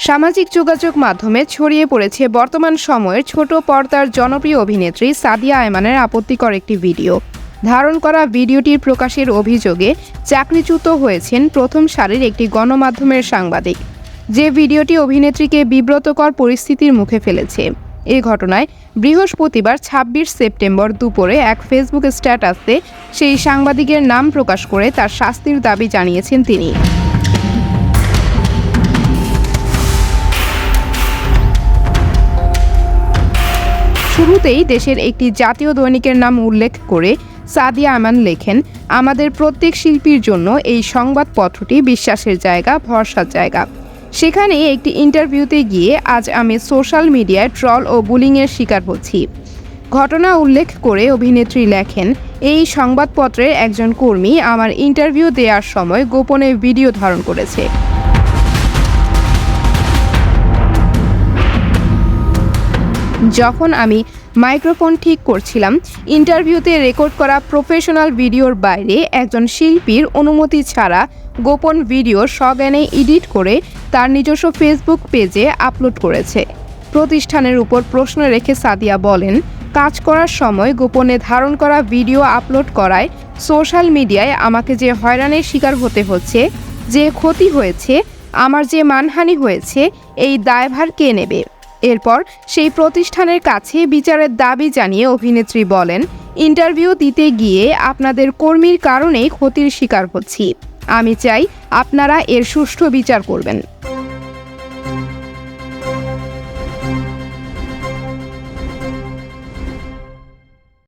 সামাজিক যোগাযোগ মাধ্যমে ছড়িয়ে পড়েছে বর্তমান সময়ের ছোট পর্দার জনপ্রিয় অভিনেত্রী সাদিয়া আয়মানের আপত্তিকর একটি ভিডিও। ধারণ করা ভিডিওটির প্রকাশের অভিযোগে চাকরিচ্যুত হয়েছেন প্রথম সারির একটি গণমাধ্যমের সাংবাদিক। যে ভিডিওটি অভিনেত্রীকে বিব্রতকর পরিস্থিতির মুখে ফেলেছে। এ ঘটনায় বৃহস্পতিবার ২৬ সেপ্টেম্বর দুপুরে এক ফেসবুক স্ট্যাটাসে সেই সাংবাদিকের নাম প্রকাশ করে তার শাস্তির দাবি জানিয়েছেন তিনি। শুরুতেই দেশের একটি জাতীয় দৈনিকের নাম উল্লেখ করে সাদিয়া আয়মান লেখেন, আমাদের প্রত্যেক শিল্পীর জন্য এই সংবাদপত্রটি বিশ্বাসের জায়গা, ভরসার জায়গা। সেখানে একটি ইন্টারভিউতে গিয়ে আজ আমি সোশ্যাল মিডিয়ায় ট্রল ও বুলিংয়ের শিকার হচ্ছি। ঘটনা উল্লেখ করে অভিনেত্রী লেখেন, এই সংবাদপত্রের একজন কর্মী আমার ইন্টারভিউ দেওয়ার সময় গোপনে ভিডিও ধারণ করেছে। যখন আমি মাইক্রোফোন ঠিক করছিলাম, ইন্টারভিউতে রেকর্ড করা প্রফেশনাল ভিডিওর বাইরে একজন শিল্পীর অনুমতি ছাড়া গোপন ভিডিও সজ্ঞানে এডিট করে তার নিজস্ব ফেসবুক পেজে আপলোড করেছে। প্রতিষ্ঠানের উপর প্রশ্ন রেখে সাদিয়া বলেন, কাজ করার সময় গোপনে ধারণ করা ভিডিও আপলোড করায় সোশ্যাল মিডিয়ায় আমাকে যে হয়রানির শিকার হতে হচ্ছে, যে ক্ষতি হয়েছে, আমার যে মানহানি হয়েছে, এই দায়ভার কে নেবে? এরপর সেই প্রতিষ্ঠানের কাছে বিচারের দাবি জানিয়ে অভিনেত্রী বলেন, ইন্টারভিউ দিতে গিয়ে আপনাদের কর্মীর কারণেই ক্ষতির শিকার হচ্ছি। আমি চাই আপনারা এর সুষ্ঠু বিচার করবেন।